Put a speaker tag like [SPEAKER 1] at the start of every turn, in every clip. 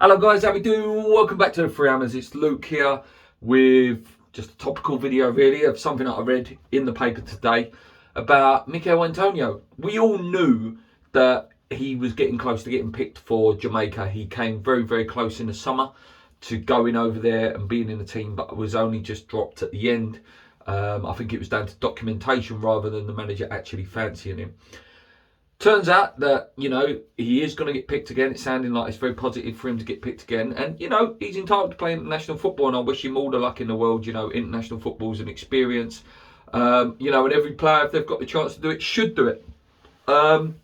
[SPEAKER 1] Hello guys, how we doing? Welcome back to the Free Hammers. It's Luke here with just a topical video really of something that I read in the paper today about Michail Antonio. We all knew that he was getting close to getting picked for Jamaica. He came very, very close in the summer to going over there and being in the team, but was only just dropped at the end. I think it was down to documentation rather than the manager actually fancying him. Turns out that, he is going to get picked again. It's sounding like it's very positive for him to get picked again. And, he's entitled to play international football, and I wish him all the luck in the world. International football's an experience. And every player, if they've got the chance to do it, should do it. And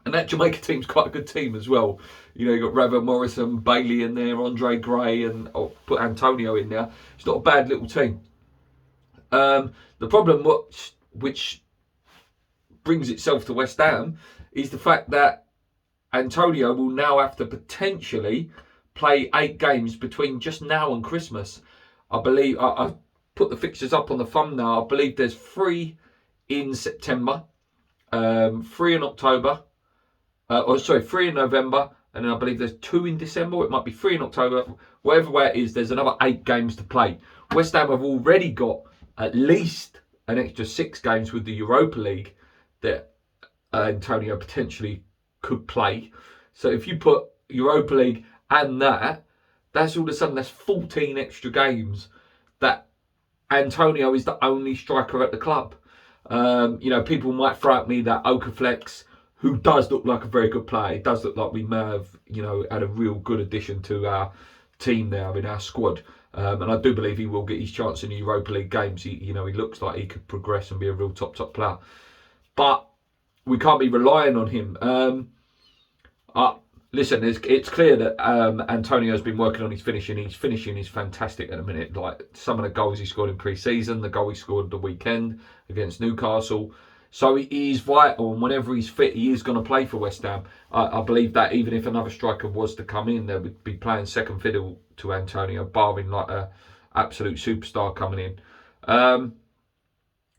[SPEAKER 1] that Jamaica team's quite a good team as well. You've got Ravel Morrison, Bailey in there, Andre Gray, and I'll put Antonio in there. It's not a bad little team. The problem, which brings itself to West Ham, is the fact that Antonio will now have to potentially play 8 games between just now and Christmas. I believe I put the fixtures up on the thumbnail. I believe there's 3 in September, 3 in October, 3 in November, and then I believe there's 2 in December. It might be 3 in October. Whatever way it is, there's another 8 games to play. West Ham have already got at least an extra 6 games with the Europa League that Antonio potentially could play. So if you put Europa League and that's all of a sudden that's 14 extra games that Antonio is the only striker at the club. People might throw at me that Okaflex, who does look like a very good player, it does look like we may have, had a real good addition to our team now in our squad. And I do believe he will get his chance in the Europa League games. He looks like he could progress and be a real top player. But we can't be relying on him. Listen, it's clear that Antonio's been working on his finishing. His finishing is fantastic at the minute. Like some of the goals he scored in pre-season, the goal he scored the weekend against Newcastle. So he is vital, and whenever he's fit, he is going to play for West Ham. I believe that even if another striker was to come in, they would be playing second fiddle to Antonio, barring like a absolute superstar coming in.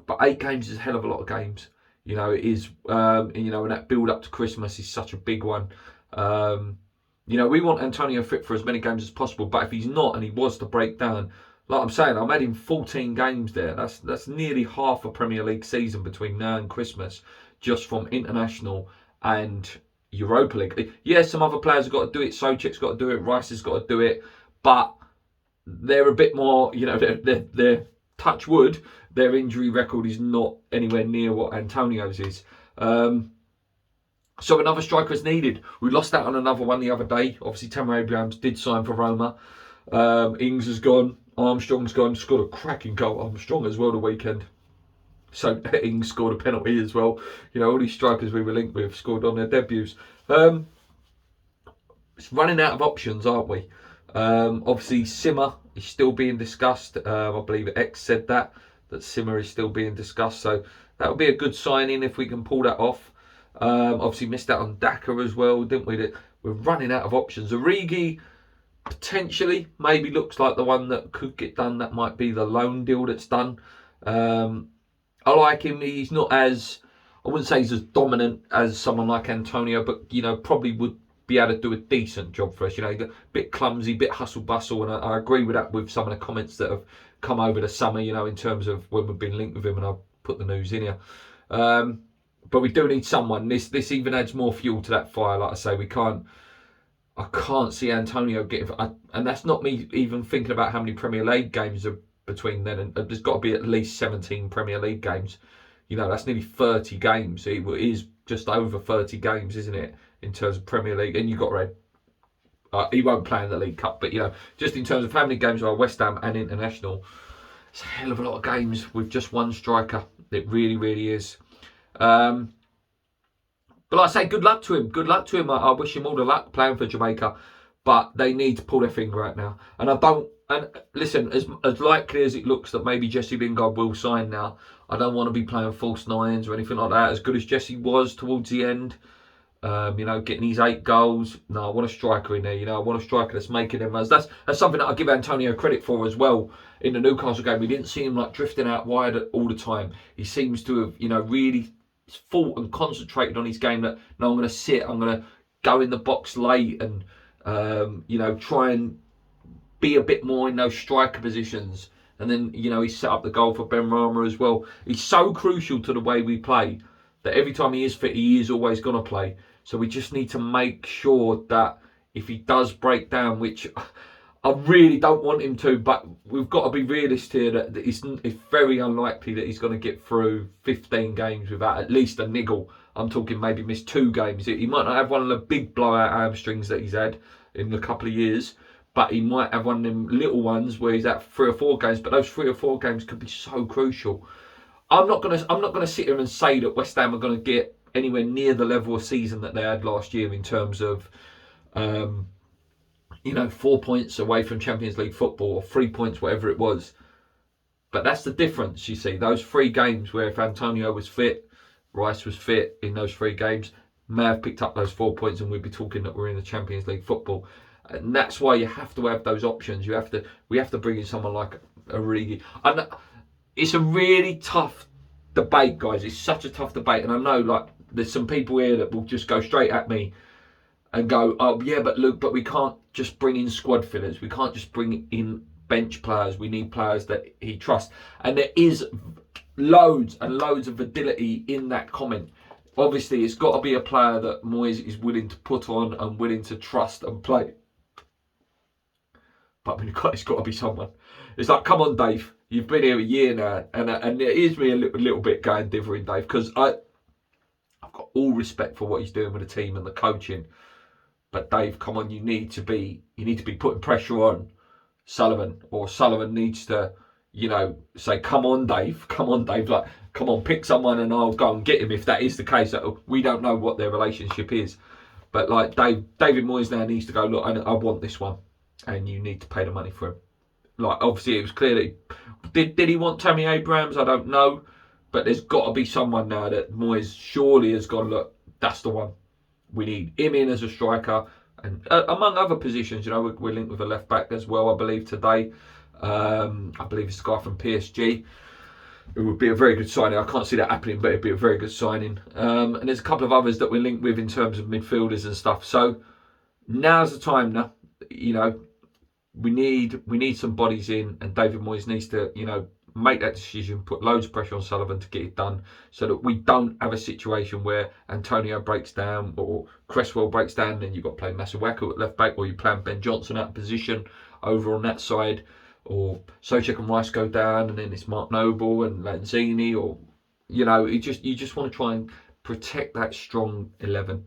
[SPEAKER 1] But 8 games is a hell of a lot of games. It is, and that build up to Christmas is such a big one. We want Antonio fit for as many games as possible, but if he's not and he was to break down, like I'm saying, I'm adding 14 games there. That's nearly half a Premier League season between now and Christmas, just from international and Europa League. Yeah, some other players have got to do it. Soucek's got to do it. Rice has got to do it, but they're a bit more, they're touch wood, their injury record is not anywhere near what Antonio's is. So another striker is needed. We lost out on another one the other day. Obviously, Tammy Abrahams did sign for Roma. Ings has gone. Armstrong's gone. Scored a cracking goal. Armstrong as well the weekend. So Ings scored a penalty as well. All these strikers we were linked with scored on their debuts. It's running out of options, aren't we? Obviously, Simmer is still being discussed. I believe X said that Simmer is still being discussed. So that would be a good signing if we can pull that off. Obviously missed out on Daka as well, didn't we? We're running out of options. Origi potentially maybe looks like the one that could get done. That might be the loan deal that's done. I like him. He's not as, I wouldn't say he's as dominant as someone like Antonio, but probably would be able to do a decent job for us. A bit clumsy, bit hustle bustle, and I agree with that with some of the comments that have come over the summer, in terms of when we've been linked with him, and I've put the news in here. But we do need someone. This even adds more fuel to that fire. Like I say, I can't see Antonio getting, and that's not me even thinking about how many Premier League games are between then, and there's got to be at least 17 Premier League games. That's nearly 30 games. It is just over 30 games, isn't it, in terms of Premier League? And you've got Red. He won't play in the League Cup, but just in terms of how many games are West Ham and international, it's a hell of a lot of games with just one striker. It really, really is. But like I say, good luck to him. Good luck to him. I wish him all the luck playing for Jamaica, but they need to pull their finger out now. And listen, as likely as it looks that maybe Jesse Lingard will sign now, I don't want to be playing false nines or anything like that. As good as Jesse was towards the end, getting his 8 goals. No, I want a striker in there. I want a striker that's making them runs. That's something that I give Antonio credit for as well. In the Newcastle game, we didn't see him like drifting out wide all the time. He seems to have, really fought and concentrated on his game. That no, I'm going to sit. I'm going to go in the box late and You know, try and be a bit more in those striker positions. And then, you know, he set up the goal for Benrahma as well. He's so crucial to the way we play that every time he is fit, he is always going to play. So we just need to make sure that if he does break down, which I really don't want him to, but we've got to be realistic here that it's very unlikely that he's going to get through 15 games without at least a niggle. I'm talking maybe miss 2 games. He might not have one of the big blowout hamstrings that he's had in a couple of years, but he might have one of them little ones where he's at 3 or 4 games. But those 3 or 4 games could be so crucial. I'm not gonna sit here and say that West Ham are going to get anywhere near the level of season that they had last year in terms of, you know, 4 points away from Champions League football or 3 points, whatever it was. But that's the difference, you see. Those 3 games where if Antonio was fit, Rice was fit in those 3 games, may have picked up those 4 points and we'd be talking that we're in the Champions League football. And that's why you have to have those options. We have to bring in someone like Origi. And it's a really tough debate, guys. It's such a tough debate. And I know, like, there's some people here that will just go straight at me and go, oh, yeah, but Luke, but we can't just bring in squad fillers. We can't just bring in bench players. We need players that he trusts. And there is loads and loads of validity in that comment. Obviously, it's got to be a player that Moyes is willing to put on and willing to trust and play. But it's got to be someone. It's like, come on, Dave. You've been here a year now. And it is me a little bit going dithering, Dave, because I've got all respect for what he's doing with the team and the coaching. But Dave, come on, you need to be putting pressure on Sullivan, or Sullivan needs to, you know, say, come on, Dave, like, come on, pick someone and I'll go and get him if that is the case. We don't know what their relationship is. But like David Moyes now needs to go, look, I want this one and you need to pay the money for him. Like, obviously it was clear that did he want Tammy Abrahams? I don't know. But there's got to be someone now that Moyes surely has gone, look, that's the one. We need him in as a striker, and among other positions, you know, we're linked with a left back as well, I believe, today. I believe it's a guy from PSG. It would be a very good signing. I can't see that happening, but it'd be a very good signing. And there's a couple of others that we're linked with in terms of midfielders and stuff. So now's the time now. You know, we need some bodies in, and David Moyes needs to, you know, make that decision, put loads of pressure on Sullivan to get it done, so that we don't have a situation where Antonio breaks down or Cresswell breaks down, and then you've got to play Masuaku at left back, or you play Ben Johnson out of position over on that side, or Soucek and Rice go down, and then it's Mark Noble and Lanzini, or, you know, you just want to try and protect that strong 11.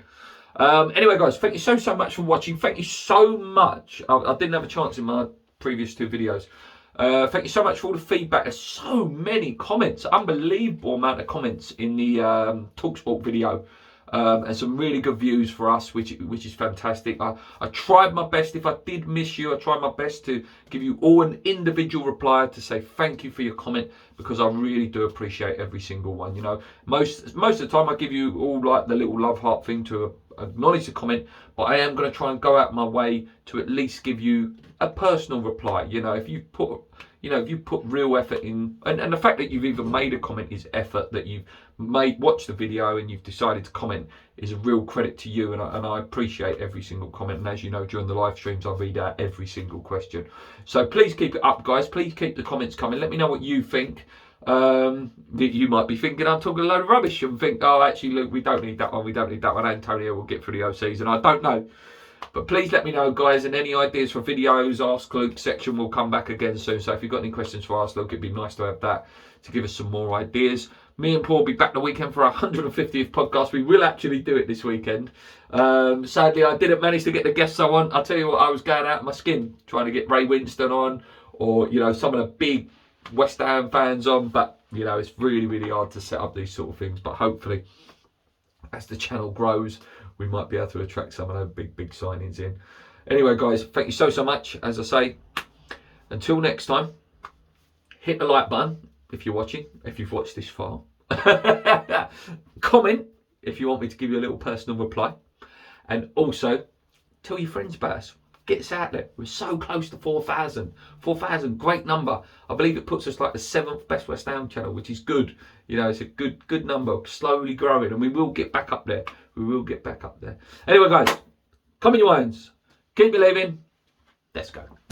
[SPEAKER 1] Anyway, guys, thank you so much for watching. Thank you so much. I didn't have a chance in my previous 2 videos. Thank you so much for all the feedback. There's so many comments, unbelievable amount of comments in the TalkSport video, and some really good views for us, which is fantastic. I tried my best. If I did miss you, I tried my best to give you all an individual reply to say thank you for your comment, because I really do appreciate every single one. You know, most of the time I give you all like the little love heart thing to acknowledge the comment, but I am going to try and go out my way to at least give you a personal reply. You know, if you put real effort in, and the fact that you've even made a comment is effort. That you've watched the video and you've decided to comment is a real credit to you, and I appreciate every single comment. And as you know, during the live streams I read out every single question. So please keep it up, guys. Please keep the comments coming. Let me know what you think. You might be thinking I'm talking a load of rubbish and think, oh, actually, Luke, we don't need that one. Antonio will get through the whole season. I don't know. But please let me know, guys, and any ideas for videos, Ask Luke section will come back again soon. So if you've got any questions for Ask Luke, it'd be nice to have that to give us some more ideas. Me and Paul will be back the weekend for our 150th podcast. We will actually do it this weekend. Sadly, I didn't manage to get the guests I want. I'll tell you what, I was going out of my skin trying to get Ray Winston on, or, you know, some of the big West Ham fans on. But, you know, it's really, really hard to set up these sort of things. But hopefully, as the channel grows, we might be able to attract some of those big signings in. Anyway, guys, thank you so much. As I say, until next time, hit the like button if you're watching, if you've watched this far. Comment if you want me to give you a little personal reply. And also, tell your friends about us. Get us out there. We're so close to 4,000. 4,000, great number. I believe it puts us like the 7th best West Ham channel, which is good. You know, it's a good number, slowly growing, and we will get back up there. We will get back up there. Anyway, guys, come in your irons. Keep believing. Let's go.